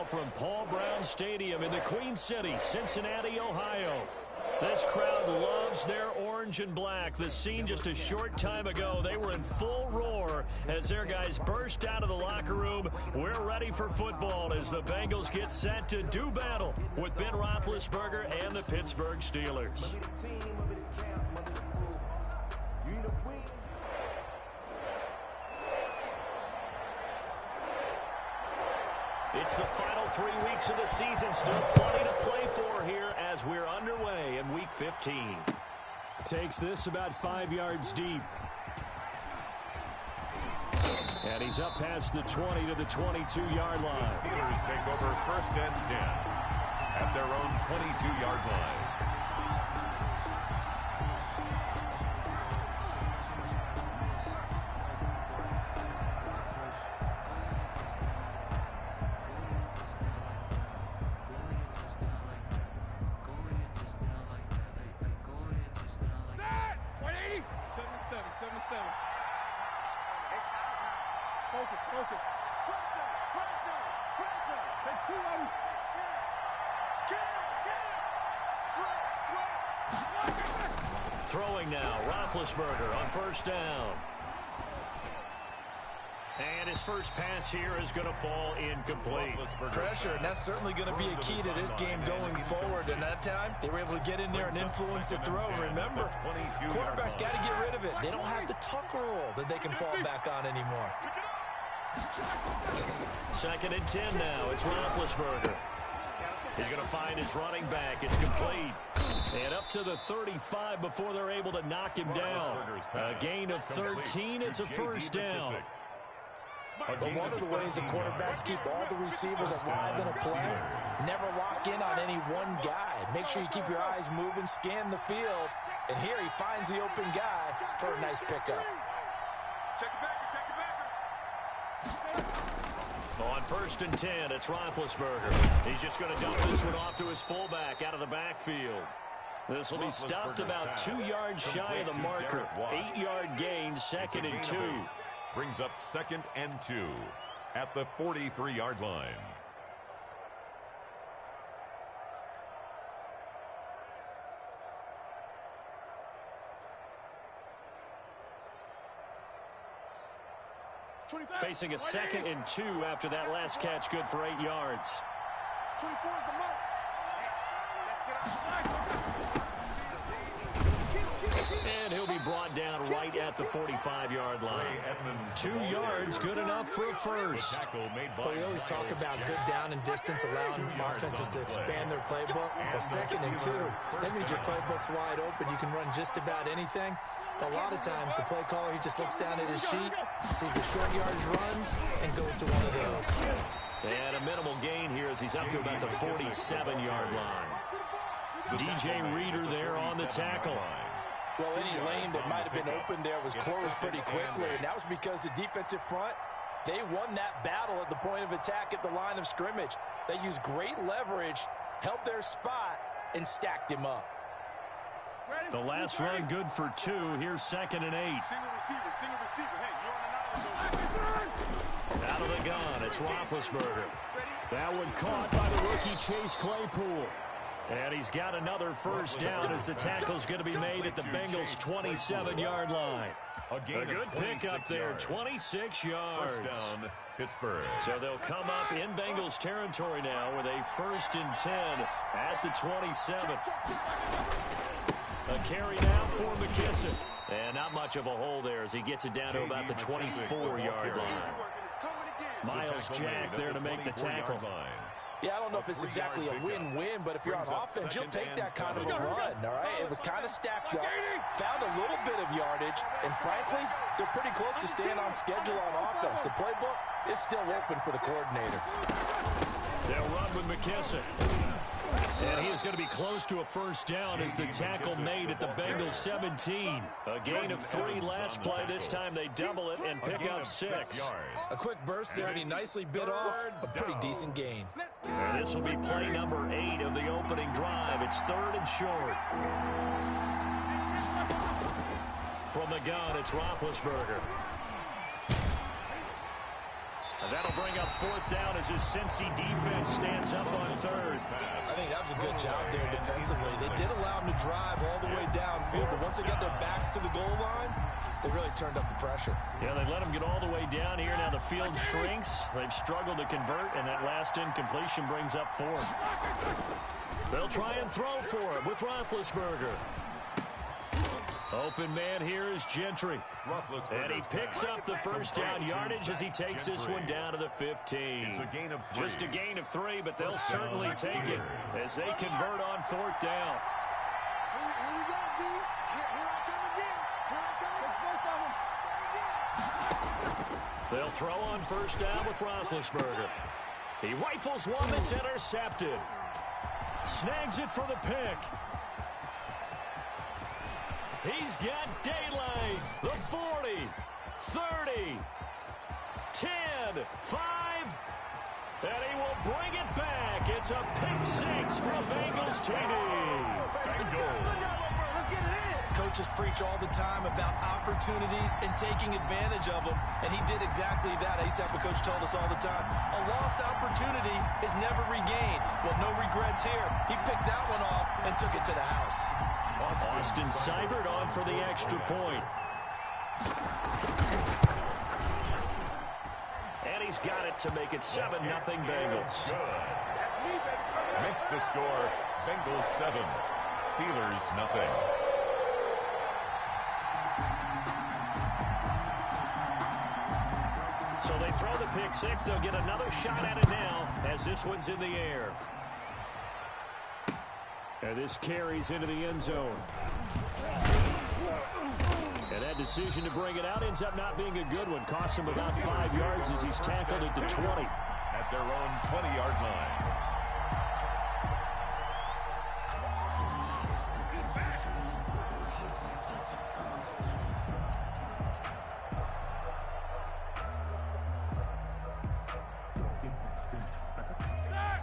from Paul Brown Stadium in the Queen City, Cincinnati, Ohio. This crowd loves their orange and black. The scene just a short time ago, they were in full roar as their guys burst out of the locker room. We're ready for football as the Bengals get set to do battle with Ben Roethlisberger and the Pittsburgh Steelers. It's the final 3 weeks of the season. Still plenty to play for here as we're underway in Week 15. Takes this about 5 yards deep. And he's up past the 20 to the 22-yard line. The Steelers take over 1st and 10 at their own 22-yard line. Throwing now, Roethlisberger on 1st down. And his first pass here is going to fall incomplete. Pressure, and that's certainly going to be a key to this game going forward. And that time, they were able to get in there and influence the throw. Remember, quarterbacks got to get rid of it. They don't have the tuck rule that they can fall back on anymore. 2nd and 10 now. It's Roethlisberger. He's going to find his running back. It's complete. And up to the 35 before they're able to knock him down. A gain of 13. It's a 1st down. But one of the ways the quarterbacks keep all the receivers alive in a play, never lock in on any one guy. Make sure you keep your eyes moving, scan the field. And here he finds the open guy for a nice pickup. Check it back, check it back. On 1st and 10, it's Roethlisberger. He's just going to dump this one off to his fullback out of the backfield. This will be stopped about 2 yards shy of the marker. 8-yard gain, 2nd and 2. Brings up 2nd and 2 at the 43-yard line. Facing a 2nd and 2 after that last catch, good for 8 yards. 24 is the mark. Let's get out. And he'll be brought down right at the 45-yard line. 2 yards, good enough for a first. Well, we always talk about good down and distance, allowing offenses to expand their playbook. Well, 2nd and 2, that means your playbook's wide open. You can run just about anything. But a lot of times, the play caller, he just looks down at his sheet, sees the short yardage runs, and goes to one of those. And a minimal gain here as he's up to about the 47-yard line. DJ Reader there on the tackle. Well, any lane that might have been open there was closed pretty quickly, and that was because the defensive front, they won that battle at the point of attack at the line of scrimmage. They used great leverage, held their spot, and stacked him up. The last run good for 2. Here's 2nd and 8. Single receiver. Hey, you're on an island. Out of the gun, it's Roethlisberger. That one caught by the rookie Chase Claypool. And he's got another 1st down as the tackle's going to be made at the Bengals' 27-yard line. A good pickup there, 26 yards. 1st down, Pittsburgh. So they'll come up in Bengals territory now with a 1st and 10 at the 27. A carry now for McKissick. And not much of a hole there as he gets it down to about the 24-yard line. Miles Jack there to make the tackle. Yeah, I don't know if it's exactly a win-win, but if you're on offense, you'll take that kind of a run, all right? It was kind of stacked up, found a little bit of yardage, and frankly, they're pretty close to staying on schedule on offense. The playbook is still open for the coordinator. They'll run with McKissick. And he is going to be close to a 1st down as the tackle made at the Bengals 17. A gain of 3 last play. This time they double it and pick up 6. A quick burst there, and he nicely bit off a pretty decent gain. And this will be play number 8 of the opening drive. It's 3rd and short. From the gun, it's Roethlisberger. And that'll bring up fourth down as his Cincy defense stands up on third. I think that was a good job there defensively. They did allow him to drive all the way downfield, but once they got their backs to the goal line, they really turned up the pressure. Yeah, they let him get all the way down here. Now the field shrinks. They've struggled to convert, and that last incompletion brings up fourth. They'll try and throw for him with Roethlisberger. Open man here is Gentry. And he picks up the first down yardage as he takes this one down to the 15. Just a gain of 3, but they'll certainly take it as they convert on fourth down. Here we go, D. Here I come again. Here I come. They'll throw on first down with Roethlisberger. He rifles one that's intercepted. Snags it for the pick. He's got daylight. The 40, 30, 10, 5, and he will bring it back. It's a pick 6 from Bengals TD. Coaches preach all the time about opportunities and taking advantage of them, and he did exactly that. I used to have a coach told us all the time, a lost opportunity is never regained. Well, no regrets here. He picked that one off and took it to the house. Austin Seibert on for the extra point. And he's got it to make it 7-0 Bengals. Makes the score Bengals 7, Steelers 0. So they throw the pick 6. They'll get another shot at it now as this one's in the air. And this carries into the end zone. And that decision to bring it out ends up not being a good one. Costs him about 5 yards as he's tackled at the 20. At their own 20-yard line.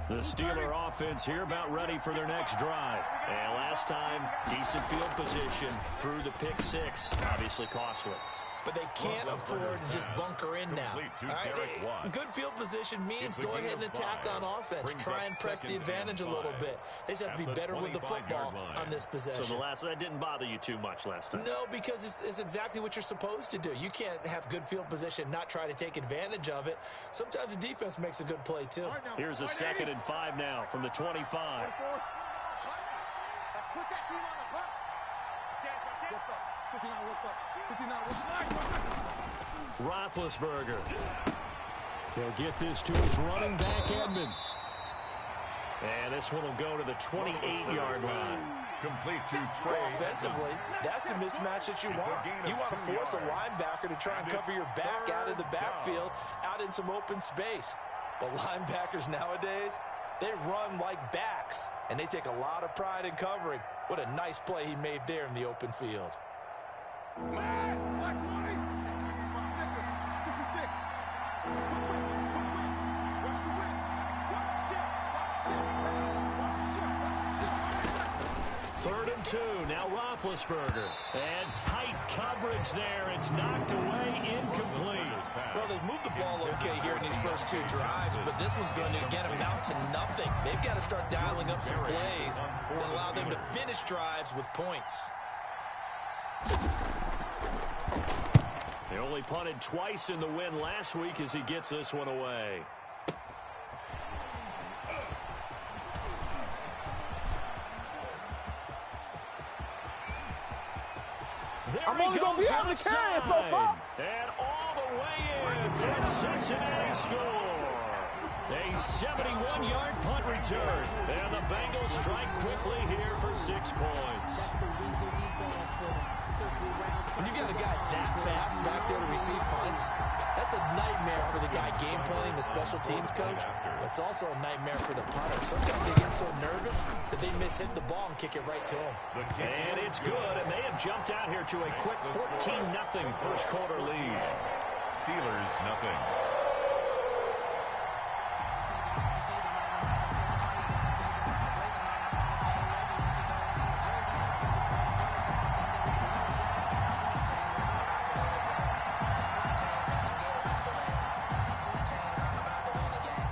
The Steeler offense here about ready for their next drive. And last time, decent field position through the pick 6. Obviously costly. But they can't afford to just bunker in now. All right? Good field position means go ahead and attack on offense. Try and press the advantage a little bit. They just have to be better with the football on this possession. So that didn't bother you too much last time? No, because it's exactly what you're supposed to do. You can't have good field position, not try to take advantage of it. Sometimes the defense makes a good play, too. Here's a 2nd and 5 now from the 25. Let's put that team on the bus. Roethlisberger. He'll get this to his running back, Edmonds. And this one will go to the 28-yard line. Complete to Trey. Offensively, that's the mismatch that you want. You want to force a linebacker to try and cover your back out of the backfield, out in some open space. But linebackers nowadays, they run like backs, and they take a lot of pride in covering. What a nice play he made there in the open field. Third and 2, now Roethlisberger. And tight coverage there. It's knocked away, incomplete. Well, they've moved the ball okay here in these first 2 drives, but this one's going to, again, amount to nothing. They've got to start dialing up some plays that allow them to finish drives with points. They only punted twice in the win last week as he gets this one away. There he goes on the side. And all the way in for a Cincinnati score. A 71-yard punt return. And the Bengals strike quickly here for 6 points. When you got a guy that fast back there to receive punts, that's a nightmare for the guy game planning, the special teams coach. But it's also a nightmare for the punter. Sometimes they get so nervous that they mishit the ball and kick it right to him. And it's good, and they have jumped out here to a quick 14-0 first quarter lead. Steelers 0.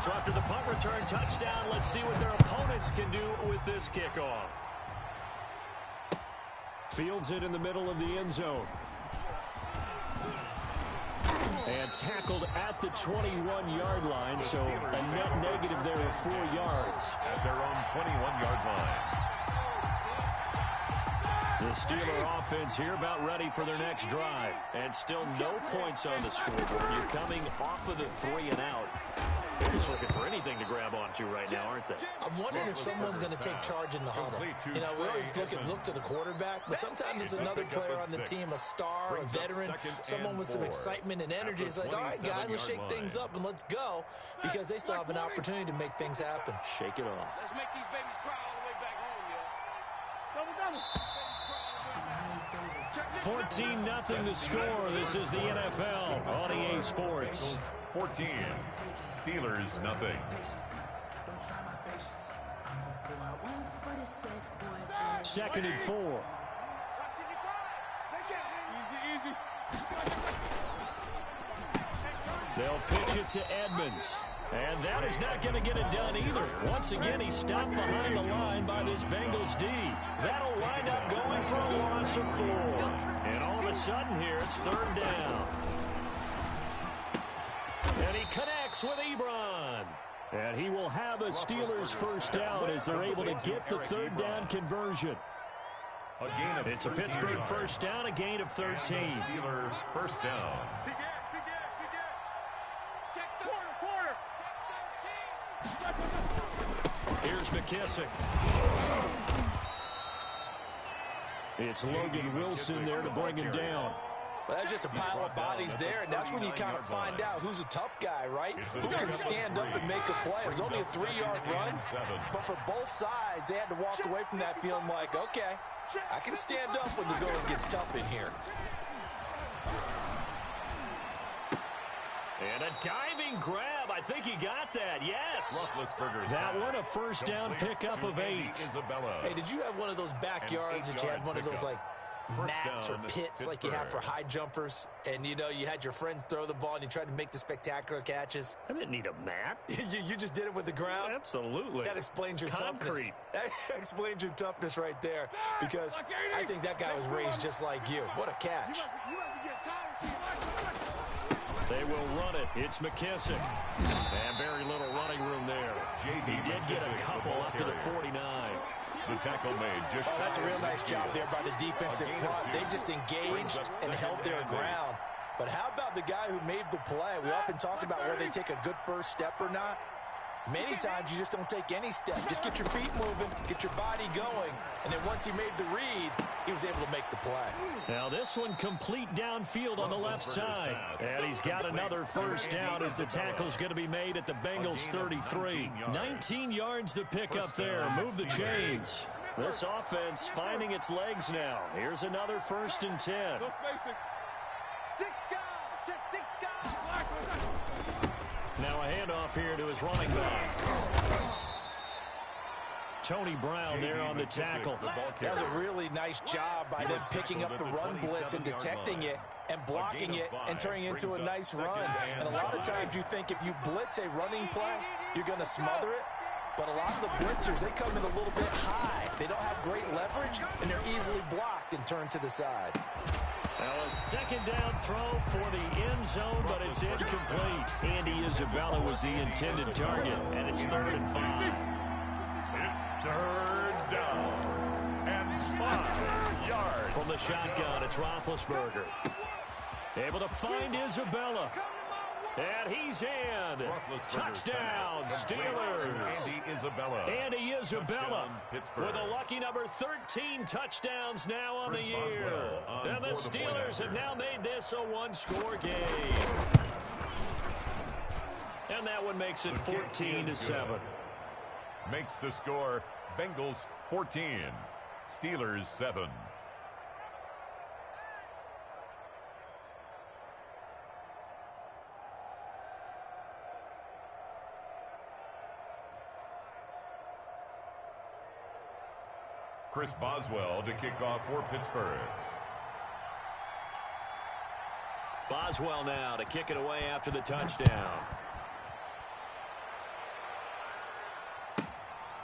So after the punt return touchdown, let's see what their opponents can do with this kickoff. Fields it in the middle of the end zone. And tackled at the 21-yard line, so a net negative there of 4 yards. At their own 21-yard line. The Steeler offense here about ready for their next drive. And still no points on the scoreboard. You're coming off of the 3 and out. They're just looking for anything to grab onto right now, aren't they? I'm wondering if someone's going to take charge in the huddle. You know, we always look to the quarterback, but sometimes it's another player on the team, a star, a veteran, someone with some excitement and energy. It's like, all right, guys, let's shake things up and let's go, because they still have an opportunity to make things happen. Shake it off. Let's make these babies cry all the way back home, yo. Double. 14-0 the score. This is the NFL on EA Sports. 14. Steelers, nothing. Second and 4. They'll pitch it to Edmonds. And that is not going to get it done either. Once again, he's stopped behind the line by this Bengals D. That'll wind up going for a loss of 4. And all of a sudden here, it's 3rd down. And he connects with Ebron. And he will have a Steelers first down as they're able to get the 3rd down conversion. It's a Pittsburgh first down, a gain of 13. Steeler first down. Here's McKissick. It's Logan Wilson there to bring him down. Well, that's just a pile of bodies there, and that's when you kind of find out who's a tough guy, right? Who can stand up and make a play. It was only a 3-yard run, but for both sides, they had to walk away from that feeling like, okay, I can stand up when the going gets tough in here. And a diving grab. I think he got that. Yes. That one a first down pickup of 8. Hey, did you have one of those backyards that you had one of those, like, mats or pits like you have for high jumpers, and you know you had your friends throw the ball and you tried to make the spectacular catches? I didn't need a mat. you just did it with the ground? Absolutely. That explains your concrete. Toughness. That explains your toughness right there, because I think that guy was raised just like you. What a catch. They will run it. It's McKissick. And very little running room there. He did get a couple up to the 49. The tackle made. That's a real nice job there by the defensive front. They just engaged and held their ground. But how about the guy who made the play? We often talk about whether they take a good first step or not. Many times you just don't take any step. Just get your feet moving, get your body going, and then once he made the read, he was able to make the play. Now this one complete downfield on the left side. And he's got another first down as the tackle's going to be made at the Bengals 33. 19 yards to pick up there. Move the chains. This offense finding its legs now. Here's another 1st and 10. Now a handoff here to his running back. Tony Brown there on the tackle. That was a really nice job by them picking up the run blitz and detecting it and blocking it and turning it into a nice run. And a lot of times you think if you blitz a running play, you're going to smother it. But a lot of the blitzers, they come in a little bit high. They don't have great leverage, and they're easily blocked and turned to the side. Now a 2nd down throw for the end zone, but it's incomplete. Andy Isabella was the intended target, and it's 3rd and 5. It's 3rd down and 5 yards. From the shotgun, it's Roethlisberger. Able to find Isabella. And he's in. Touchdown, Steelers. Andy Isabella with a lucky number 13 touchdowns now on the year. And the Steelers have now made this a 1-score game. And that one makes it 14-7. Makes the score Bengals 14, Steelers 7. Chris Boswell to kick off for Pittsburgh. Boswell now to kick it away after the touchdown.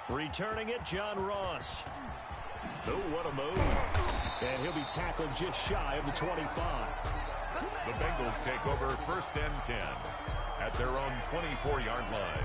Returning it, John Ross. Oh, what a move. And he'll be tackled just shy of the 25. The Bengals take over 1st and 10 at their own 24-yard line.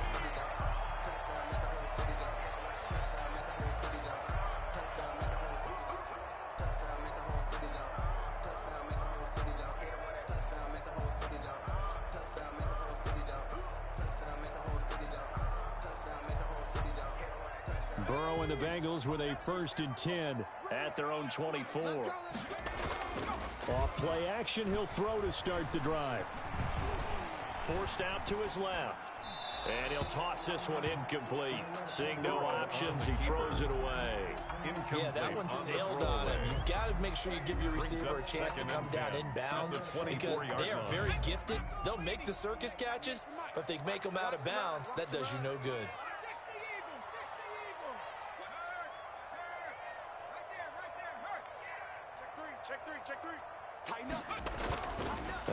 Burrow and the Bengals with a 1st and 10 at their own 24. Off play action, he'll throw to start the drive. Forced out to his left. And he'll toss this one incomplete. Seeing no options, he throws it away. Yeah, that one sailed on him. You've got to make sure you give your receiver a chance to come down inbounds because they are very gifted. They'll make the circus catches, but if they make them out of bounds, that does you no good. Check three. Tighten up.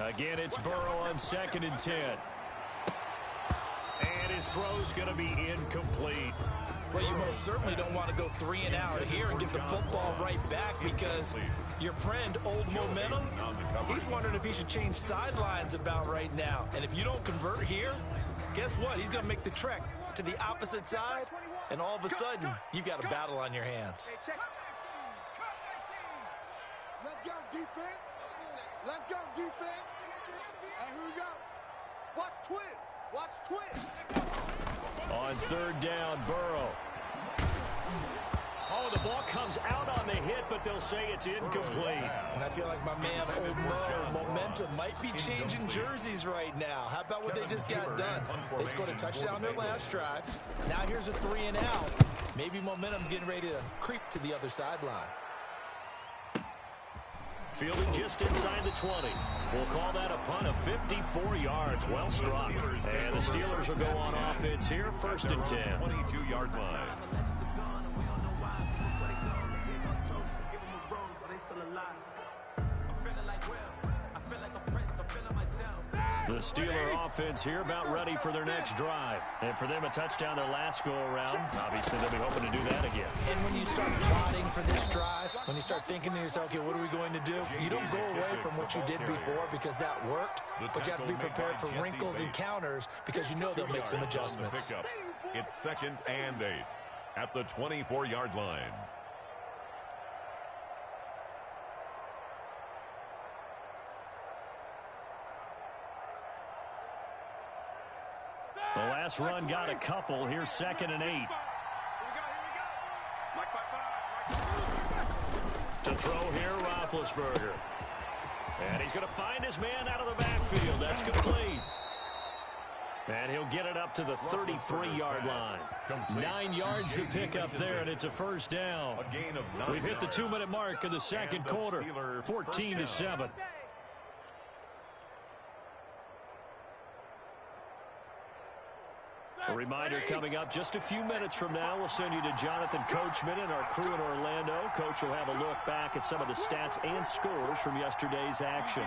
Again, it's Burrow on 2nd and 10. And his throw's going to be incomplete. Well, you most certainly don't want to go 3 and out here and get the football right back because your friend, Old Momentum, he's wondering if he should change sidelines about right now. And if you don't convert here, guess what? He's going to make the trek to the opposite side, and all of a sudden, you've got a battle on your hands. Let's go, defense. Let's go, defense. And here we go. Watch twist. On 3rd down, Burrow. Oh, the ball comes out on the hit, but they'll say it's incomplete. And I feel like my man, Old Momentum, might be changing jerseys right now. How about what they just got done? They scored a touchdown their last drive. Now here's a 3 and out. Maybe Momentum's getting ready to creep to the other sideline. Fielding just inside the 20. We'll call that a punt of 54 yards. Well struck. And the Steelers will go on offense here, 1st and 10. 22-yard line. The Steeler offense here about ready for their next drive. And for them, a touchdown their last go-around. Obviously, they'll be hoping to do that again. And when you start plotting for this drive, when you start thinking to yourself, okay, what are we going to do? You don't go away from what you did before because that worked, but you have to be prepared for wrinkles and counters because you know they'll make some adjustments. It's 2nd and 8 at the 24-yard line. The last run got a couple. Here's 2nd and 8. To throw here, Roethlisberger. And he's going to find his man out of the backfield. That's complete. And he'll get it up to the 33-yard line. 9 yards to pick up there, and it's a 1st down. We've hit the 2-minute mark of the 2nd quarter, 14-7. A reminder coming up just a few minutes from now, we'll send you to Jonathan Coachman and our crew in Orlando. Coach will have a look back at some of the stats and scores from yesterday's action.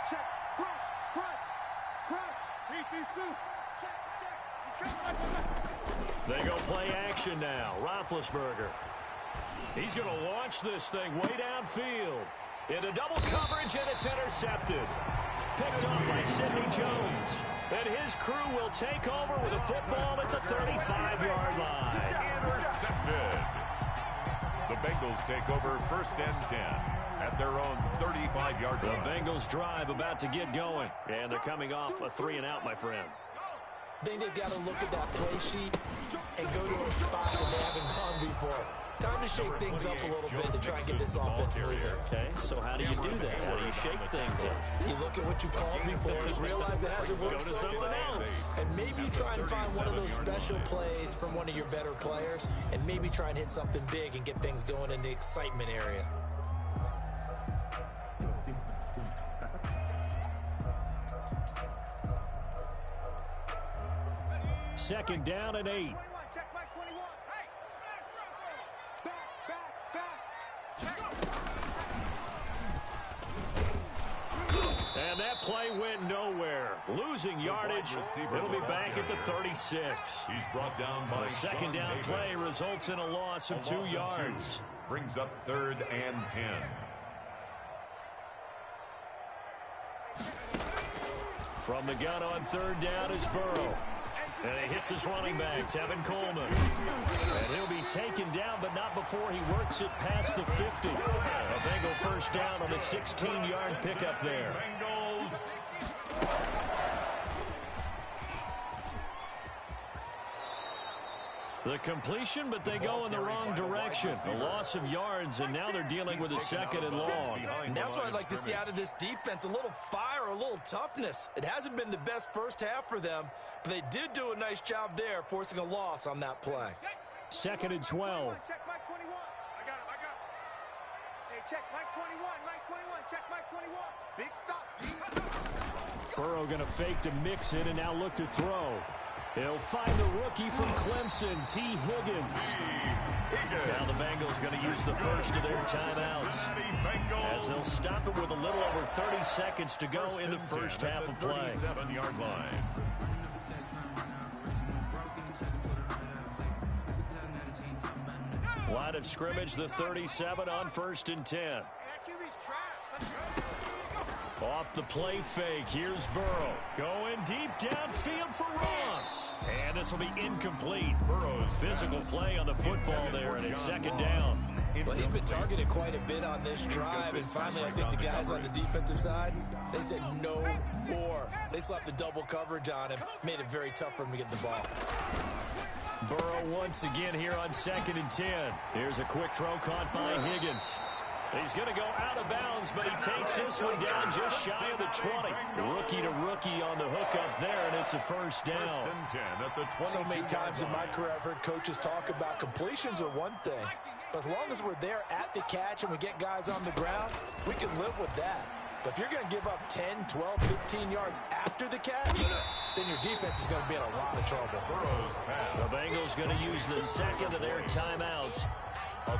Check. Crunch. Beat these two. Check. They go play action now. Roethlisberger. He's going to launch this thing way downfield. Into double coverage, and it's intercepted. Picked off by Sidney Jones. And his crew will take over with a football at the 35-yard line. Intercepted. The Bengals take over 1st and 10 at their own 35-yard line. The Bengals drive about to get going. And they're coming off a 3 and out, my friend. I think they've got to look at that play sheet and go to a spot that they haven't gone before. Time to shake things up a little bit to try and get this offense moving. Okay, so how do you do that? How do you shake things up? You look at what you called before and realize it hasn't worked Go to something else. And maybe you try and find one of those special plays from one of your better players and maybe try and hit something big and get things going in the excitement area. Second down and 8. Check back 21. Hey, back. And that play went nowhere. Losing yardage. It'll be back at the 36. He's brought down by a second down play results in a loss of 2 yards. Brings up 3rd and 10. From the gun on 3rd down is Burrow. And he hits his running back, Tevin Coleman. And he'll be taken down, but not before he works it past the 50. A Bengal first down on a 16-yard pickup there. The completion, but they go in the wrong direction. A loss of yards, and now they're dealing with a 2nd and long. And that's what I'd like to see out of this defense, a little fire, a little toughness. It hasn't been the best first half for them, but they did do a nice job there, forcing a loss on that play. 2nd and 12. Check Mike 21. I got it. Hey, check Mike 21. Mike 21. Check Mike 21. Big stop. Burrow going to fake to mix it and now look to throw. He'll find the rookie from Clemson, T. Higgins. Now the Bengals going to use the first of their timeouts, as they'll stop it with a little over 30 seconds to go in the first half of play. 37-yard line. Line of scrimmage, the 37 on 1st and 10. Off the play fake, here's Burrow. Going deep downfield for Ross. And this will be incomplete. Burrow's physical play on the football there, and it's 2nd down. Well, he'd been targeted quite a bit on this drive, and finally I think the guys on the defensive side, they said no more. They slapped the double coverage on him, made it very tough for him to get the ball. Burrow once again here on 2nd and 10. Here's a quick throw caught by Higgins. He's going to go out of bounds, but he takes this one down just shy of the 20. Rookie to rookie on the hook up there, and it's a first down. 1st and 10 at the So many times in my career I've heard coaches talk about completions are one thing, but as long as we're there at the catch and we get guys on the ground, we can live with that. But if you're going to give up 10, 12, 15 yards after the catch, then your defense is going to be in a lot of trouble. The Bengals going to use the 2nd of their timeouts,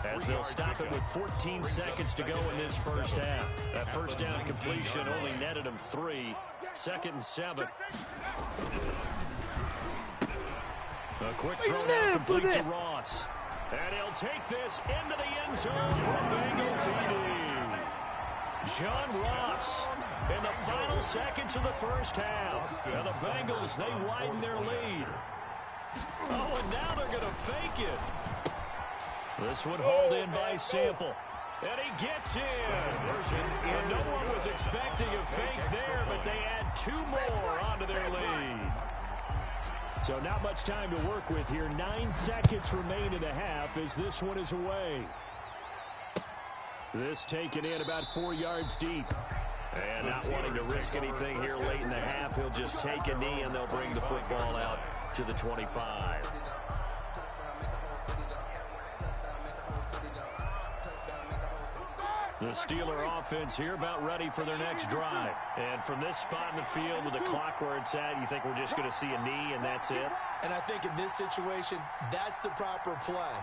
as they'll stop it with 14 seconds to go in this first half. That first down completion only netted them 3. 2nd and 7. A quick throw now complete to Ross. And he'll take this into the end zone for a Bengal TD. John Ross in the final seconds of the first half. And the Bengals, they widen their lead. Oh, and now they're going to fake it. This one hauled in by Sample. And he gets in. And no one was expecting a fake there, but they add 2 more onto their lead. So not much time to work with here. 9 seconds remain in the half as this one is away. This taken in about 4 yards deep. And not wanting to risk anything here late in the half, he'll just take a knee and they'll bring the football out to the 25. The Steeler offense here about ready for their next drive. And from this spot in the field with the clock where it's at, you think we're just going to see a knee and that's it? And I think in this situation, that's the proper play.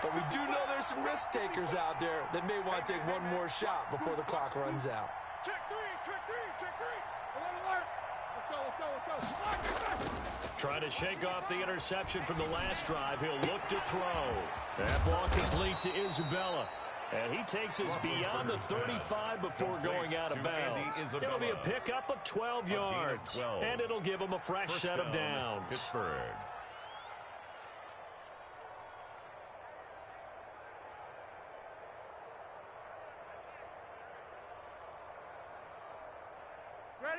But we do know there's some risk takers out there that may want to take one more shot before the clock runs out. Check 3, check 3, check 3. Alert. Let's go. Trying to shake off the interception from the last drive. He'll look to throw. That ball complete to Isabella. And he takes us beyond the 35 before going out of bounds. It'll be a pickup of 12 yards. And it'll give him a fresh set of downs. Pittsburgh.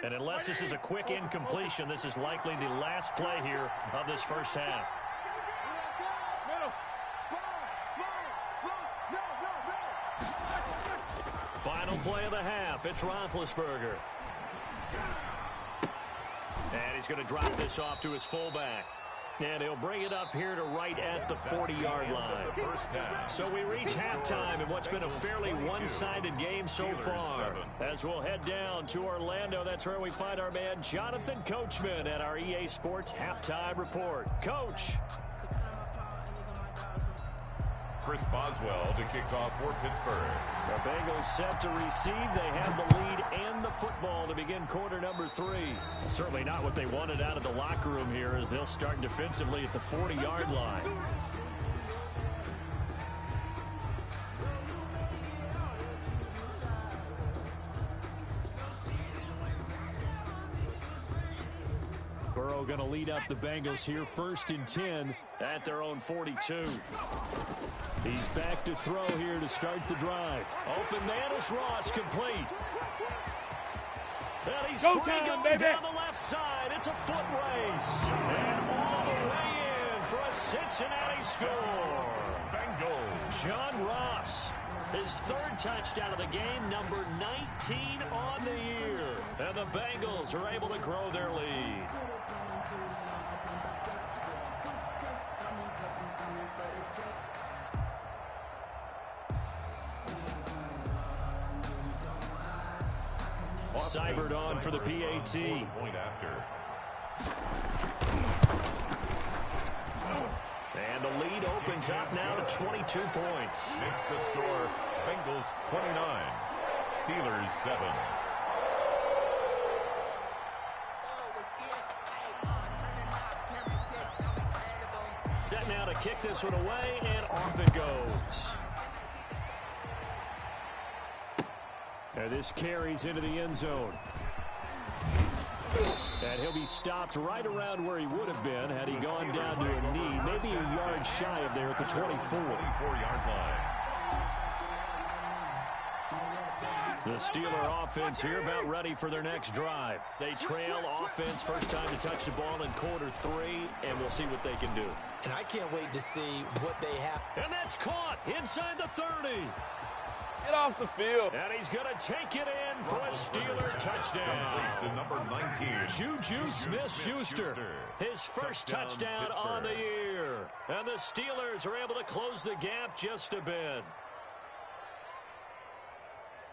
And unless this is a quick incompletion, this is likely the last play here of this first half. Final play of the half. It's Roethlisberger. And he's going to drop this off to his fullback. And he'll bring it up here to right at the 40-yard line. So we reach halftime in what's been a fairly one-sided game so far. As we'll head down to Orlando, that's where we find our man Jonathan Coachman at our EA Sports Halftime Report. Coach. Chris Boswell to kick off for Pittsburgh. The Bengals set to receive. They have the lead and the football to begin quarter number 3. Certainly not what they wanted out of the locker room here, as they'll start defensively at the 40-yard line. Burrow going to lead up the Bengals here, 1st and 10 at their own 42. He's back to throw here to start the drive. Open man is Ross, complete. And he's free going down the left side. It's a foot race. And all the way in for a Cincinnati score. Bengals. John Ross, his 3rd touchdown of the game, number 19 on the year. And the Bengals are able to grow their lead. Seibert on for the PAT. Point after. And the lead opens up now to 22 points. Makes the score Bengals 29, Steelers 7. Set now to kick this one away, and off it goes. And this carries into the end zone. And he'll be stopped right around where he would have been had he gone down to a knee, maybe a yard shy of there at the 24-yard line. The Steeler offense here about ready for their next drive. They trail offense, first time to touch the ball in quarter 3, and we'll see what they can do. And I can't wait to see what they have. And that's caught inside the 30. Get off the field. And he's going to take it in for a Steeler touchdown. To number 19. Juju Smith-Schuster, his first touchdown on the year. And the Steelers are able to close the gap just a bit.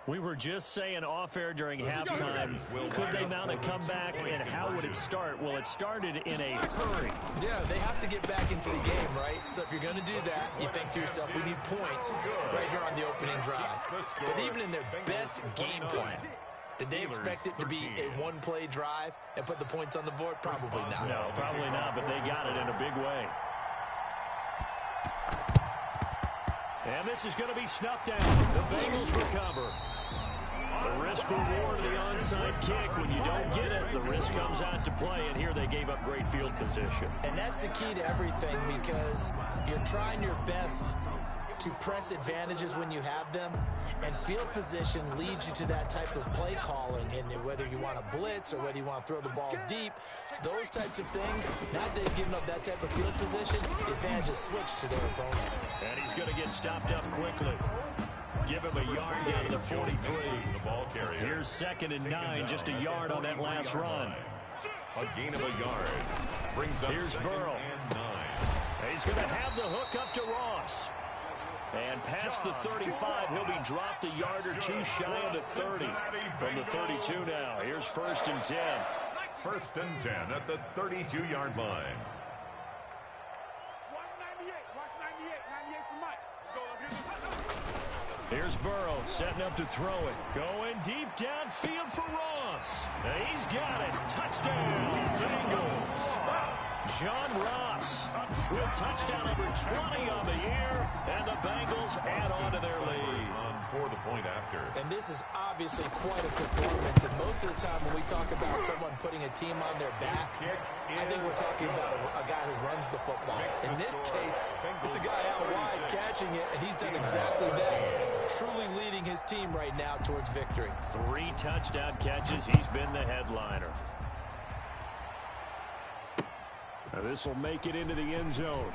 We were just saying off-air during halftime, could they mount a comeback, and how would it start? Well, it started in a hurry. Yeah, they have to get back into the game, right? So if you're going to do that, you think to yourself, we need points right here on the opening drive. But even in their best game plan, did they expect it to be a one-play drive and put the points on the board? Probably not. No, probably not, but they got it in a big way. And this is going to be snuffed down. The Bengals recover. The risk reward of the onside kick. When you don't get it, the risk comes out to play, and here they gave up great field position. And that's the key to everything, because you're trying your best to press advantages when you have them, and field position leads you to that type of play calling. And whether you want to blitz or whether you want to throw the ball deep, those types of things, now that they've given up that type of field position, the advantage is switched to their opponent. And he's going to get stopped up quickly. Give him a yard down to the 43. The ball carrier. Here's 2nd and 9, just a yard on that last run. A gain of a yard. Brings up Here's 2nd Burrow. and 9. He's going to have the hook up to Ross. And past the 35, he'll be dropped a yard or two shy of the 30. From the 32 now, here's 1st and 10. 1st and 10 at the 32-yard line. 198. Watch 98. 98 for Mike. Let's go. Let's get this. Here's Burrow setting up to throw it. Going deep downfield for Ross. And he's got it. Touchdown, Bengals. John Ross with touchdown number 20 on the year. And the Bengals add on to their lead. For the point after. And this is obviously quite a performance. And most of the time when we talk about someone putting a team on their back, I think we're talking about a guy who runs the football. In this case, it's a guy out wide catching it, and he's done exactly that. Truly leading his team right now towards victory. 3 touchdown catches. He's been the headliner. Now this will make it into the end zone.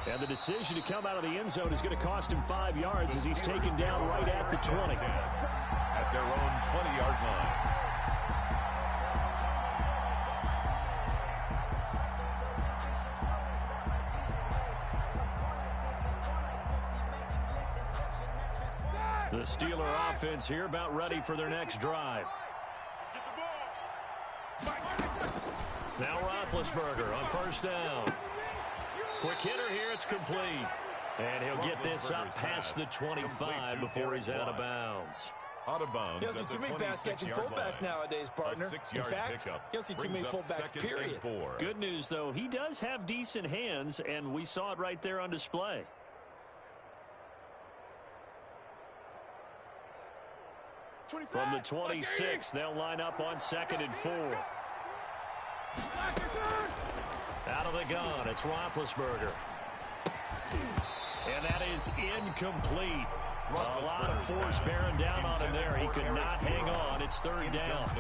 And the decision to come out of the end zone is going to cost him 5 yards as he's taken down right at the 20. At their own 20-yard line. The Steeler offense here about ready for their next drive. Now Roethlisberger on 1st down. Quick hitter here. It's complete. And he'll get this up past the 25 before he's out of bounds. Out of bounds. You don't see too many pass-catching fullbacks nowadays, partner. In fact, you don't see too many fullbacks, period. Good news, though. He does have decent hands, and we saw it right there on display. From the 26, they'll line up on 2nd and 4. Out of the gun, it's Roethlisberger. And that is incomplete. A lot of force bearing down on him there. He could not hang on. It's 3rd down.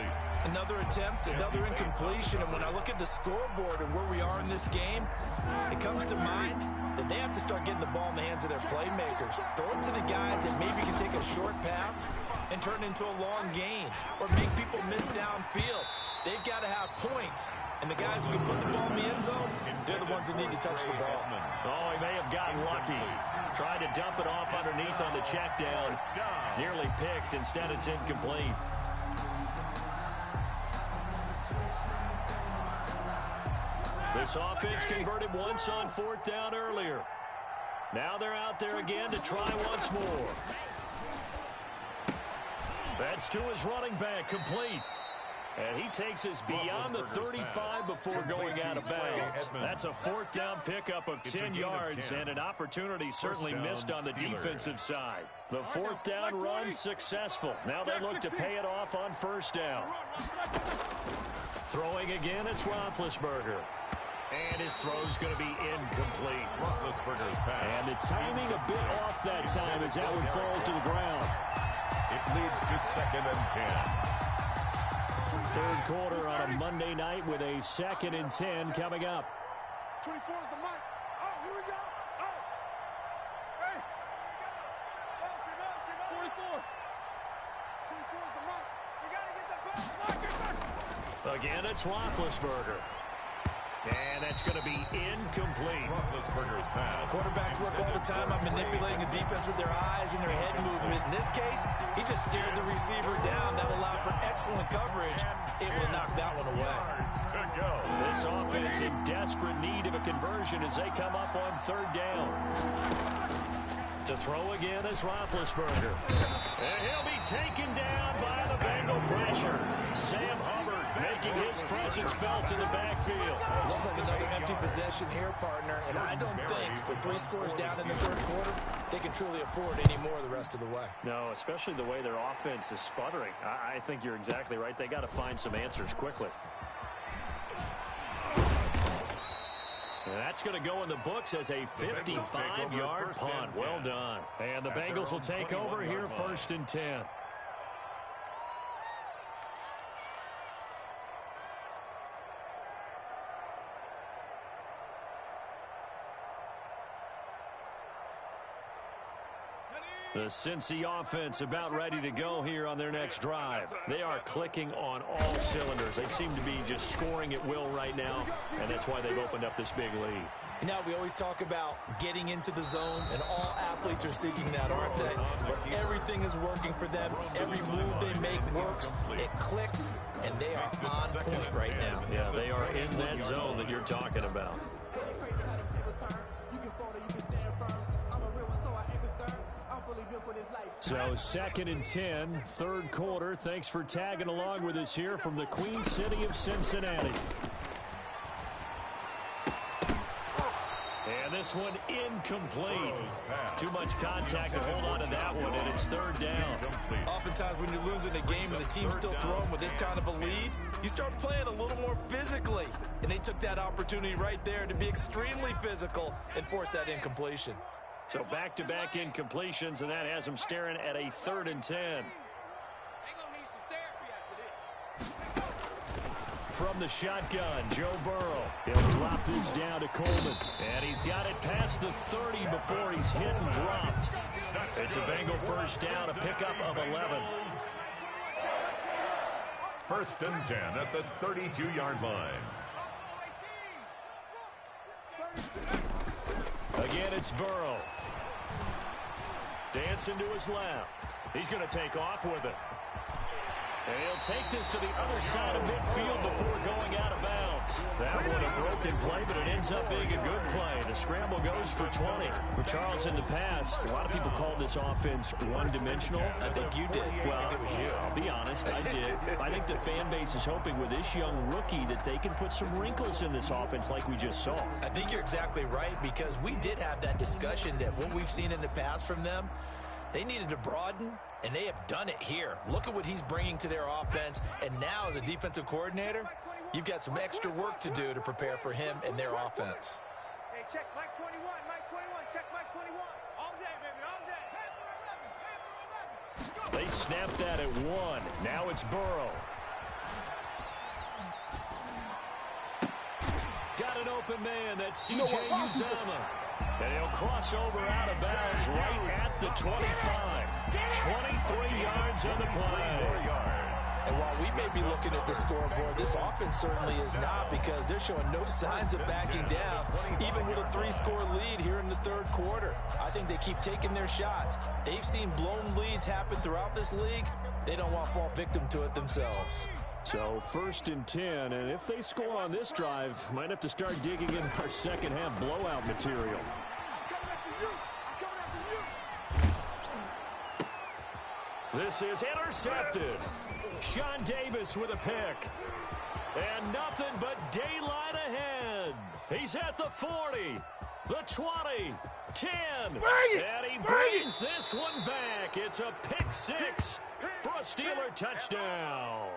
Another attempt, another incompletion. And when I look at the scoreboard and where we are in this game, it comes to mind that they have to start getting the ball in the hands of their playmakers. Throw it to the guys that maybe can take a short pass and turn it into a long gain or make people miss downfield. They've got to have points. And the guys who can put the ball in the end zone, they're the ones that need to touch the ball. Oh, he may have gotten lucky. Tried to dump it off underneath on the check down. Nearly picked. Instead, it's incomplete. This offense converted once on 4th down earlier. Now they're out there again to try once more. That's to his running back, complete. And he takes us beyond the 35 before going out of bounds. That's a 4th down pickup of 10 yards and an opportunity certainly missed on the defensive side. The 4th down run successful. Now they look to pay it off on 1st down. Throwing again, it's Roethlisberger. And his throw's going to be incomplete. Roethlisberger's pass. And the timing a bit off that time as that one falls to the ground. It leads to 2nd and 10. 3rd quarter on a Monday night with a 2nd and 10 coming up. 24 is the mic. Oh, here we go. Oh. Hey. 44. 24 is the mic. We got to get the ball. Again, it's Roethlisberger. And that's going to be incomplete. Roethlisberger's pass. Quarterbacks work all the time on manipulating a defense with their eyes and their head movement. In this case, he just stared the receiver down. That allowed for excellent coverage, able to knock that one away. To go. This offense in desperate need of a conversion as they come up on 3rd down. To throw again is Roethlisberger. And he'll be taken down by the Bengal pressure. Sam Hubbard making his presence felt in the backfield. Looks like another empty possession here, partner, and I don't think with 3 scores down in the 3rd quarter, they can truly afford any more the rest of the way. No, especially the way their offense is sputtering. I think you're exactly right. They got to find some answers quickly. And that's going to go in the books as a 55-yard punt. Well done. And the Bengals will take over here 1st and 10. The Cincy offense about ready to go here on their next drive. They are clicking on all cylinders. They seem to be just scoring at will right now, and that's why they've opened up this big lead. You know, we always talk about getting into the zone, and all athletes are seeking that, aren't they? Where everything is working for them. Every move they make works. It clicks, and they are on point right now. Yeah, they are in that zone that you're talking about. So 2nd and 10, 3rd quarter. Thanks for tagging along with us here from the Queen City of Cincinnati. And this one incomplete. Too much contact to hold on to that one, and it's 3rd down. Oftentimes when you're losing a game and the team's still throwing with this kind of a lead, you start playing a little more physically. And they took that opportunity right there to be extremely physical and force that incompletion. So back-to-back incompletions, and that has them staring at a 3rd and 10. From the shotgun, Joe Burrow. He'll drop this down to Coleman. And he's got it past the 30 before he's hit and dropped. It's a Bengal 1st down, a pickup of 11. 1st and 10 at the 32-yard line. Again, it's Burrow. Dancing to his left. He's going to take off with it. And he'll take this to the other side of midfield before going out of bounds. That one a broken play, but an ends up being a good play. The scramble goes for 20. Well, Charles, in the past, a lot of people called this offense one-dimensional. I think you did. Well, I think it was you. I'll be honest, I did. I think the fan base is hoping with this young rookie that they can put some wrinkles in this offense like we just saw. I think you're exactly right, because we did have that discussion that what we've seen in the past from them, they needed to broaden, and they have done it here. Look at what he's bringing to their offense, and now as a defensive coordinator, you've got some extra work to do to prepare for him and their offense. Hey, check Mike 21, Mike 21, check Mike 21. All day, baby, all day. They snapped that at 1. Now it's Burrow. Got an open man. That's C.J. Uzomah. And he'll cross over out of bounds right at the 25. 23 yards on the play. And while we may be looking at the scoreboard, this offense certainly is not, because they're showing no signs of backing down, even with a 3-score lead here in the third quarter. I think they keep taking their shots. They've seen blown leads happen throughout this league. They don't want to fall victim to it themselves. So 1st and 10, and if they score on this drive, might have to start digging in our second half blowout material. I'm coming after you. I'm coming after you. This is intercepted. Sean Davis with a pick. And nothing but daylight ahead. He's at the 40, the 20, 10. And he brings this one back. It's a pick 6 for a Steeler touchdown.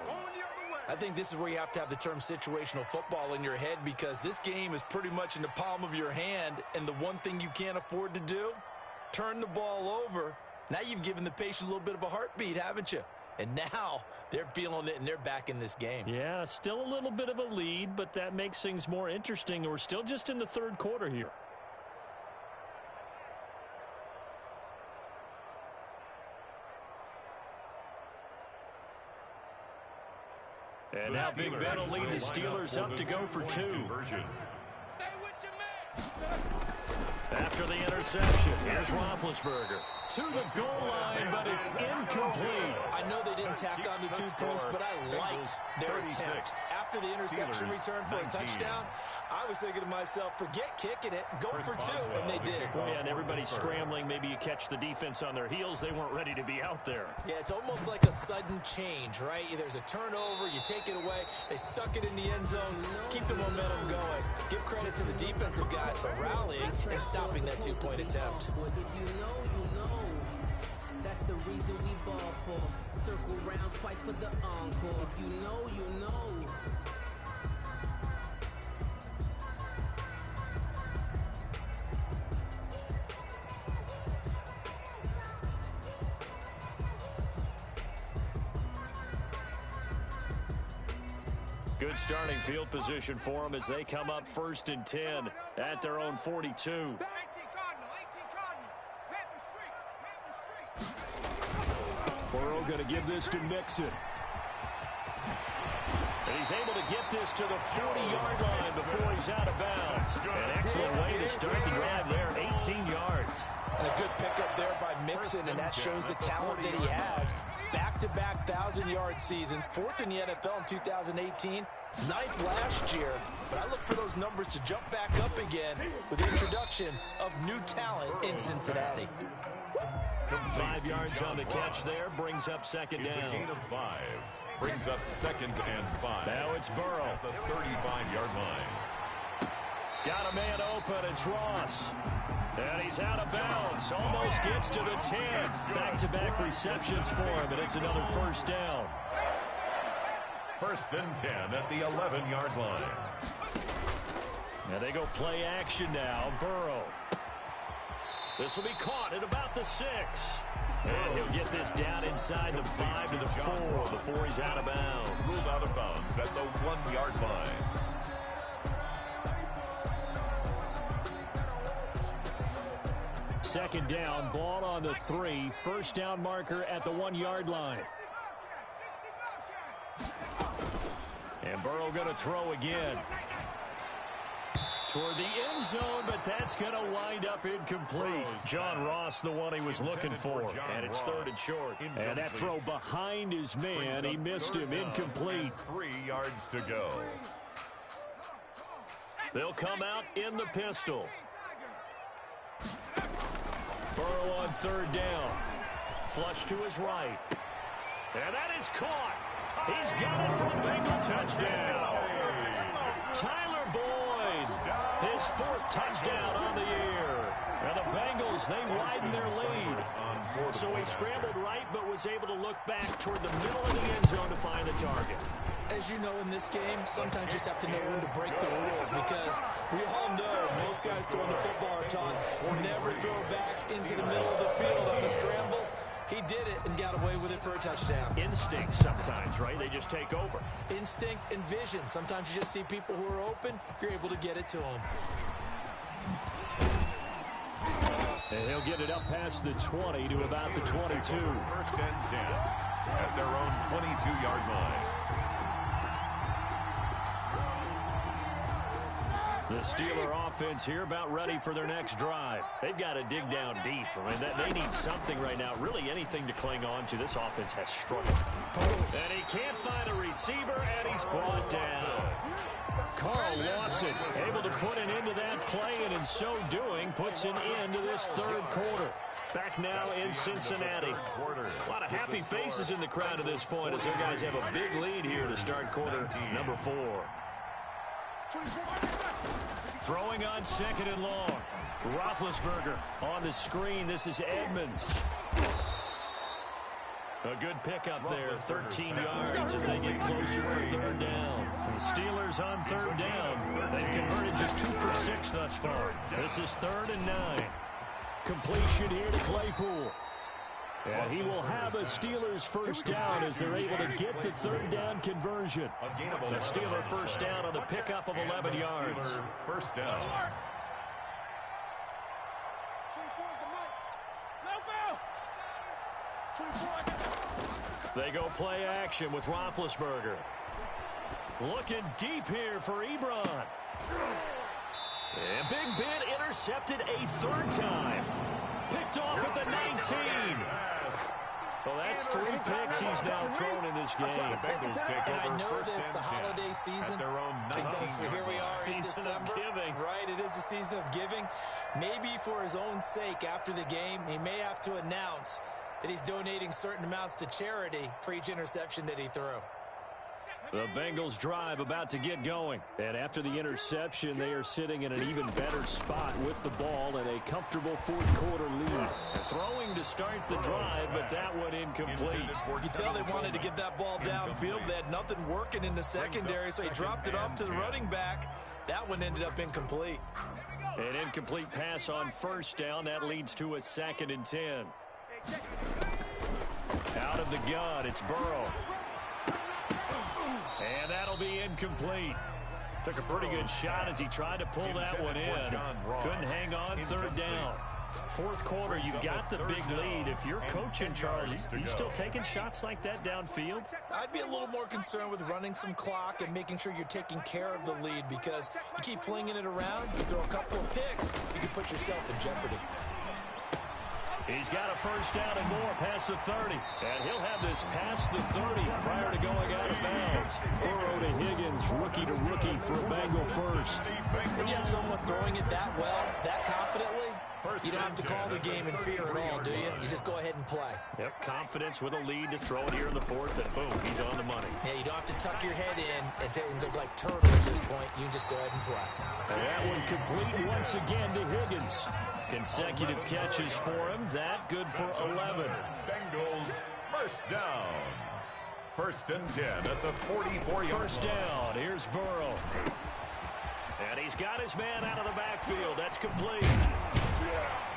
I think this is where you have to have the term situational football in your head, because this game is pretty much in the palm of your hand, and the one thing you can't afford to do, turn the ball over. Now you've given the patient a little bit of a heartbeat, haven't you? And now they're feeling it, and they're back in this game. Yeah, still a little bit of a lead, but that makes things more interesting. We're still just in the third quarter here. And now Big Ben will lead the Steelers up to go for 2. Stay with your man. After the interception, here's Roethlisberger to the goal line, but it's incomplete. I know they didn't tack on the 2 points, but I liked their attempt. After the interception return for a touchdown, I was thinking to myself, forget kicking it, go for 2, and they did. Well, yeah, and everybody's scrambling. Maybe you catch the defense on their heels. They weren't ready to be out there. Yeah, it's almost like a sudden change, right? There's a turnover, you take it away, they stuck it in the end zone, keep the momentum going. Give credit to the defensive guys for rallying and stopping that 2-point attempt. Well, if you know, you know. That's the reason we ball for. Circle round twice for the encore. If you know, you know. Good starting field position for them as they come up 1st and 10 at their own 42. 18 Cardinal, 18 Cardinal. Panther Street. Burrow going to give this to Mixon. And he's able to get this to the 40-yard line before he's out of bounds. An excellent way to start the drive there, 18 yards. And a good pickup there by Mixon, and that shows the talent that he has. Back-to-back 1,000-yard seasons, 4th in the NFL in 2018, 9th last year. But I look for those numbers to jump back up again with the introduction of new talent in Cincinnati. 5 yards on the catch there, brings up second It's down. a gain of 5. Brings up 2nd and 5. Now it's Burrow. At the 35-yard line. Got a man open, it's Ross. And he's out of bounds, almost gets to the 10. Back-to-back receptions for him, and it's another first down. 1st and 10 at the 11-yard line. Now they go play action now, Burrow. This will be caught at about the 6. And he'll get this down inside the 5 to the 4 before he's out of bounds. Ruled out of bounds at the 1-yard line. Second down, ball on the 3. First down marker at the 1-yard line. And Burrow going to throw again. Toward the end zone, but that's going to wind up incomplete. John Ross, the one he was looking for. And it's 3rd and short. And that throw behind his man, he missed him, incomplete. 3 yards to go. They'll come out in the pistol. Burrow on third down. Flush to his right. And that is caught. He's got it for a Bengal touchdown. Tyler Boyd, his 4th touchdown on the year. And the Bengals, they widen their lead. So he scrambled right, but was able to look back toward the middle of the end zone to find the target. As you know, in this game, sometimes you just have to know when to break the rules, because we all know most guys throwing the football are taught never throw back into the middle of the field on a scramble. He did it and got away with it for a touchdown. Instinct sometimes, right? They just take over. Instinct and vision. Sometimes you just see people who are open, you're able to get it to them. And he'll get it up past the 20 to about the 22. 1st and 10 at their own 22-yard line. The Steeler offense here about ready for their next drive. They've got to dig down deep. I mean, they need something right now, really anything to cling on to. This offense has struggled. And he can't find a receiver, and he's brought down. Carl Lawson able to put an end to that play, and in so doing, puts an end to this 3rd quarter. Back now in Cincinnati. A lot of happy faces in the crowd at this point as their guys have a big lead here to start quarter number 4. Throwing on 2nd and long. Roethlisberger on the screen. This is Edmonds. A good pickup there, 13 yards as they get closer for 3rd down. The Steelers on 3rd down. They've converted just 2 for 6 thus far. This is 3rd and 9. Completion here to Claypool. And he will have a Steelers 1st down as they're able to get the 3rd down conversion. The Steeler 1st down on the pickup of 11 yards. 1st down. They go play action with Roethlisberger. Looking deep here for Ebron. And Big Ben intercepted a 3rd time. Picked off at the 19. Well, that's 3 picks he's now thrown in this game. And I know this, the holiday season, because here we are in December. Right, it is the season of giving. Maybe for his own sake, after the game, he may have to announce that he's donating certain amounts to charity for each interception that he threw. The Bengals drive about to get going. And after the interception, they are sitting in an even better spot with the ball and a comfortable 4th quarter lead. Throwing to start the drive, but that one incomplete. You can tell they wanted to get that ball downfield. They had nothing working in the secondary, so they dropped it off to the running back. That one ended up incomplete. An incomplete pass on 1st down. That leads to a 2nd and 10. Out of the gun, it's Burrow. And that'll be incomplete. Took a pretty good shot as he tried to pull that one in. Couldn't hang on 3rd down. 4th quarter, you've got the big lead. If you're coaching, Charles, are you still taking shots like that downfield? I'd be a little more concerned with running some clock and making sure you're taking care of the lead, because you keep flinging it around, you throw a couple of picks, you can put yourself in jeopardy. He's got a 1st down and more past the 30. And he'll have this past the 30 prior to going out of bounds. Burrow to Higgins, rookie to rookie for a Bengal 1st. When you have someone throwing it that well, that confidently, you don't have to call the game in fear at all, do you? You just go ahead and play. Yep, confidence with a lead to throw it here in the 4th, and boom, he's on the money. Yeah, you don't have to tuck your head in and look like turtle at this point. You can just go ahead and play. And that one complete once again to Higgins. Consecutive catches for him. That good for 11. Bengals 1st down. 1st and 10 at the 44-yard line. 1st down. Here's Burrow. And he's got his man out of the backfield. That's complete.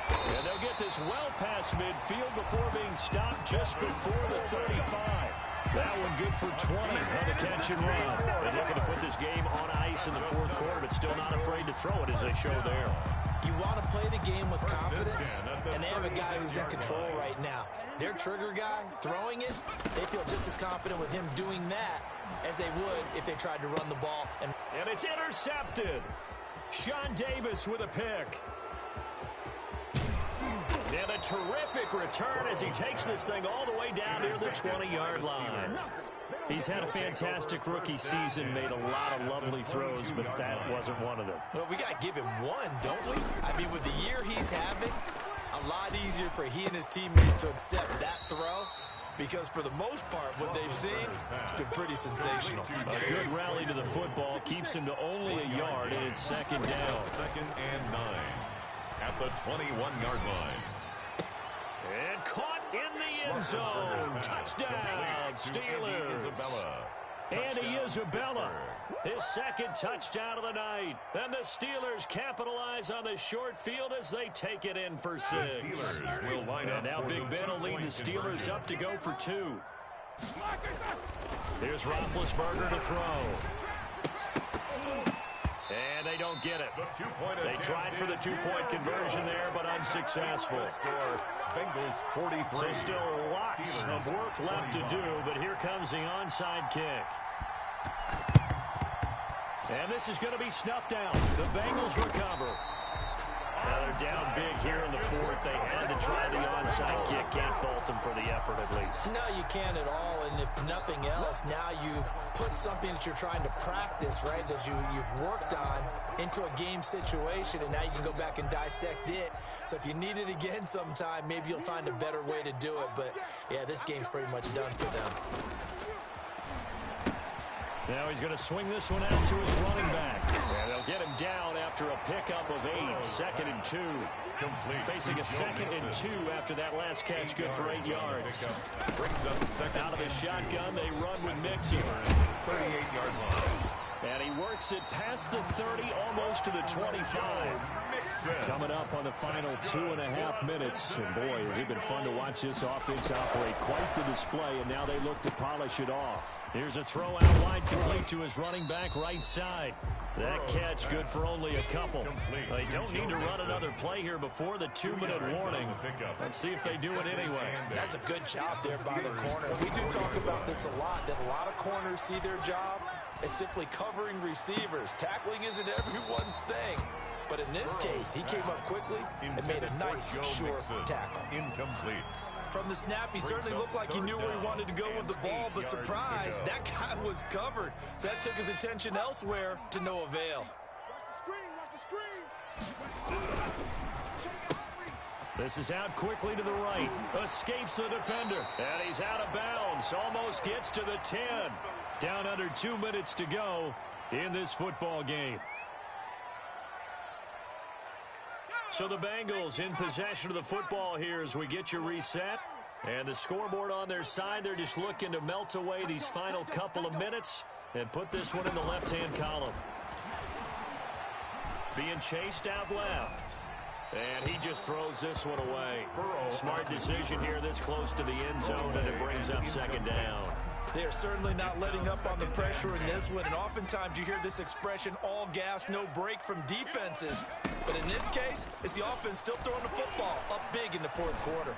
And they'll get this well past midfield before being stopped just before the 35. That one good for 20 on the catch and run. They're looking to put this game on ice in the 4th quarter, but still not afraid to throw it as they show there. You want to play the game with confidence, and they have a guy who's in control right now. Their trigger guy, throwing it, they feel just as confident with him doing that as they would if they tried to run the ball. And it's intercepted. Sean Davis with a pick. And a terrific return as he takes this thing all the way down near the 20-yard line. He's had a fantastic rookie season, made a lot of lovely throws, but that wasn't one of them. Well, we got to give him one, don't we? I mean, with the year he's having, a lot easier for he and his teammates to accept that throw, because for the most part, what they've seen, it's been pretty sensational. A good rally to the football keeps him to only a yard, and it's second down. 2nd and 9 at the 21-yard line. And caught in the end zone. Touchdown, Steelers. Andy Isabella, his second touchdown of the night. And the Steelers capitalize on the short field as they take it in for 6. And now Big Ben will lead the Steelers up to go for 2. Here's Roethlisberger to throw. And they don't get it. They tried for the 2-point conversion there, but unsuccessful. Bengals 43. So still lots of work left to do, but here comes the onside kick. And this is going to be snuffed out. The Bengals recover. Now they're down big here in the 4th. They had to try the onside kick. Can't fault them for the effort at least. No, you can't at all. And if nothing else, now you've put something that you're trying to practice, right, that you've worked on into a game situation, and now you can go back and dissect it. So if you need it again sometime, maybe you'll find a better way to do it. But, yeah, this game's pretty much done for them. Now he's going to swing this one out to his running back. And they'll get him down after a pickup of 8. 2nd and 2. Facing a 2nd and 2 after that last catch. Good for 8 yards. Out of the shotgun, they run with Mixon. 38-yard line. And he works it past the 30, almost to the 25. Coming up on the final 2.5 minutes. And boy, has it been fun to watch this offense operate. Quite the display, and now they look to polish it off. Here's a throw out wide, complete to his running back right side. That catch good for only a couple. They don't need to run another play here before the 2-minute warning. Let's see if they do it anyway. That's a good job there by the corner. We do talk about this a lot, that a lot of corners see their job as simply covering receivers. Tackling isn't everyone's thing. But in this case, he came up quickly and made a nice, short tackle. Incomplete. From the snap, he certainly looked like he knew where he wanted to go with the ball, but surprise, that guy was covered. So that took his attention elsewhere to no avail. This is out quickly to the right. Escapes the defender. And he's out of bounds. Almost gets to the 10. Down under 2 minutes to go in this football game. So the Bengals in possession of the football here as we get you reset. And the scoreboard on their side, they're just looking to melt away these final couple of minutes and put this one in the left-hand column. Being chased out left. And he just throws this one away. Smart decision here this close to the end zone, and it brings up 2nd down. They are certainly not letting up on the pressure in this one, and oftentimes you hear this expression, all gas, no break from defenses. But in this case, it's the offense still throwing the football up big in the 4th quarter.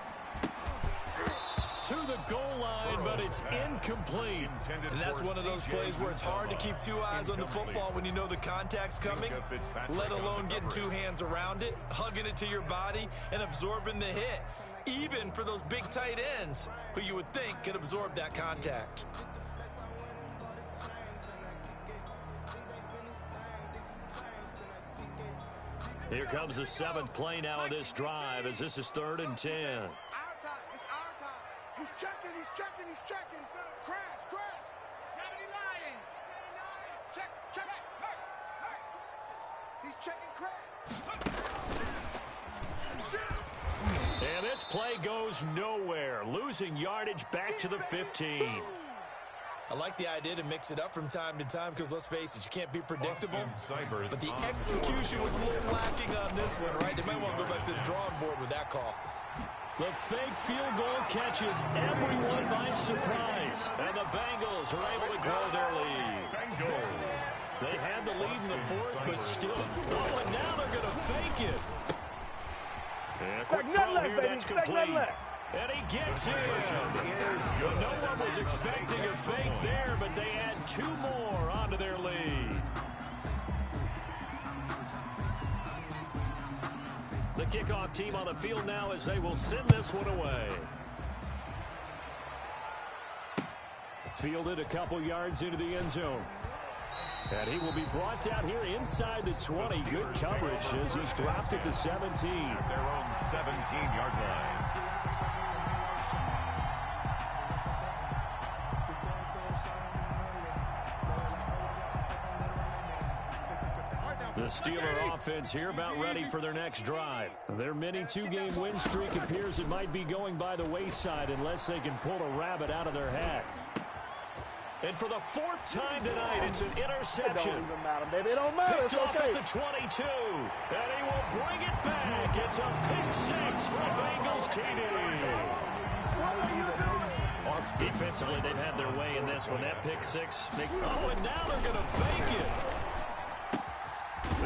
To the goal line, but it's incomplete. And that's one of those plays where it's hard to keep 2 eyes on the football when you know the contact's coming, let alone getting 2 hands around it, hugging it to your body, and absorbing the hit. Even for those big tight ends who you would think could absorb that contact. Here comes the 7th play now of this drive as this is 3rd and 10. It's our time. He's checking. Crash. 70 lying. Check. He's checking crash. And this play goes nowhere. Losing yardage back to the 15. I like the idea to mix it up from time to time because, let's face it, you can't be predictable. But the execution was a little lacking on this one, right? They might want to go back to the drawing board with that call. The fake field goal catches everyone by surprise. And the Bengals are able to grow their lead. They had the lead in the 4th, but still. Oh, and now they're going to fake it. And a quick throw here, that's complete. And he gets in. No one was expecting a fake there, but they add 2 more onto their lead. The kickoff team on the field now as they will send this one away. Fielded a couple yards into the end zone. And he will be brought down here inside the 20. Good coverage as he's dropped at the 17. Their own 17-yard line. The Steeler offense here about ready for their next drive. Their mini two-game win streak appears it might be going by the wayside unless they can pull a rabbit out of their hat. And for the fourth time tonight, it's an interception. It don't even matter, baby. It don't matter. Picked It's off okay. at the 22. And he will bring it back. It's a pick six for Bengals TD. Defensively, they've had their way in this one. That pick six. And now they're going to fake it.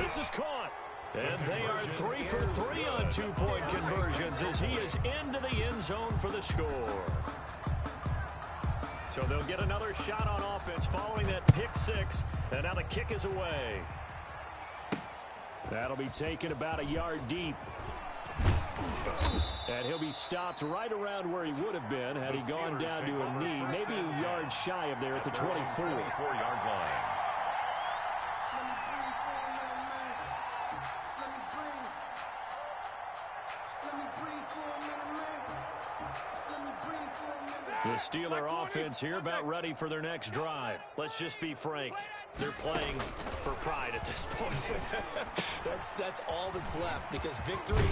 This is caught. And they are 3 for 3 on two-point conversions as he is into the end zone for the score. So they'll get another shot on offense following that pick six. And now the kick is away. That'll be taken about a yard deep. And he'll be stopped right around where he would have been had he gone down to a knee. Maybe a yard shy of there at the 24-yard line. The Steeler offense here about ready for their next drive. Let's just be frank. They're playing for pride at this point. That's all that's left because victory,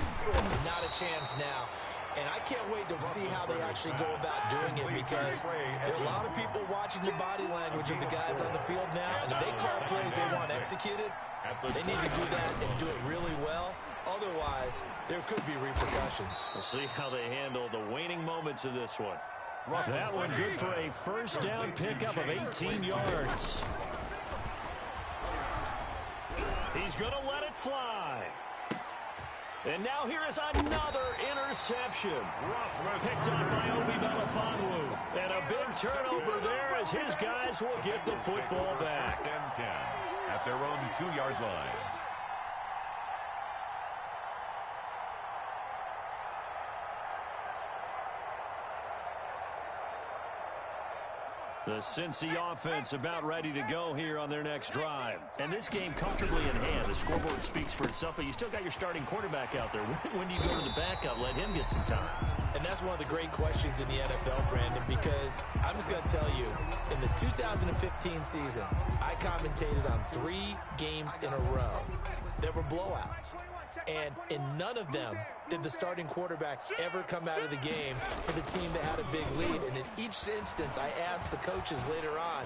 not a chance now. And I can't wait to see how they actually go about doing it because there are a lot of people watching the body language of the guys on the field now. And if they call plays they want executed, they need to do that and do it really well. Otherwise, there could be repercussions. We'll see how they handle the waning moments of this one. That one good for a first down pickup of 18 yards. He's going to let it fly. And now here is another interception. Picked up by Obi Melifonwu. And a big turnover there as his guys will get the football back. First and 10 at their own 2-yard line. The Cincy offense about ready to go here on their next drive. And this game comfortably in hand. The scoreboard speaks for itself, but you still got your starting quarterback out there. When do you go to the backup? Let him get some time. And that's one of the great questions in the NFL, Brandon, because I'm just going to tell you, in the 2015 season, I commentated on 3 games in a row. There were blowouts. And in none of them did the starting quarterback ever come out of the game for the team that had a big lead. And in each instance, I asked the coaches later on,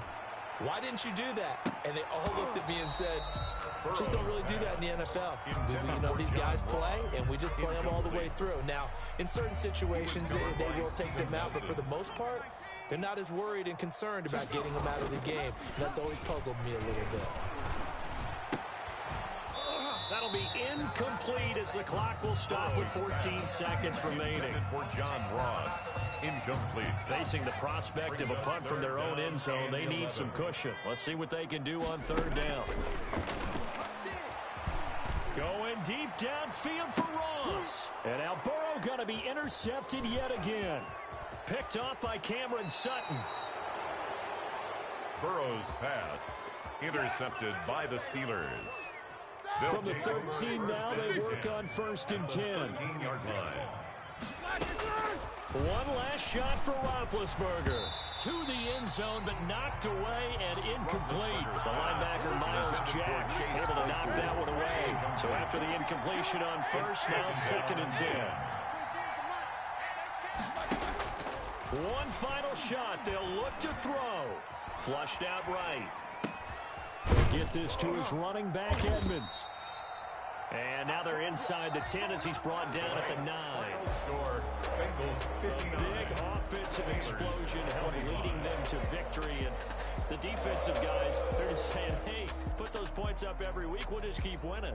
why didn't you do that? And they all looked at me and said, just don't really do that in the NFL. You know, these guys play, and we just play them all the way through. Now, in certain situations, they will take them out, but for the most part, they're not as worried and concerned about getting them out of the game. And that's always puzzled me a little bit. That'll be incomplete as the clock will stop with 14 seconds remaining. For John Ross, incomplete. Facing the prospect of a punt from their own end zone, they need some cushion. Let's see what they can do on third down. Going deep downfield for Ross. And now Burrow going to be intercepted yet again. Picked off by Cameron Sutton. Burrow's pass intercepted by the Steelers. From the 13 now, they work on first and 10. 13-yard line. One last shot for Roethlisberger. To the end zone, but knocked away and incomplete. The linebacker, Miles Jack, able to knock that one away. So after the incompletion on first, now second and 10. One final shot. They'll look to throw. Flushed out right. Get this to his running back, Edmonds. And now they're inside the 10 as he's brought down at the 9. A big offensive explosion helped leading them to victory. And the defensive guys, they're just saying, hey, put those points up every week. We'll just keep winning.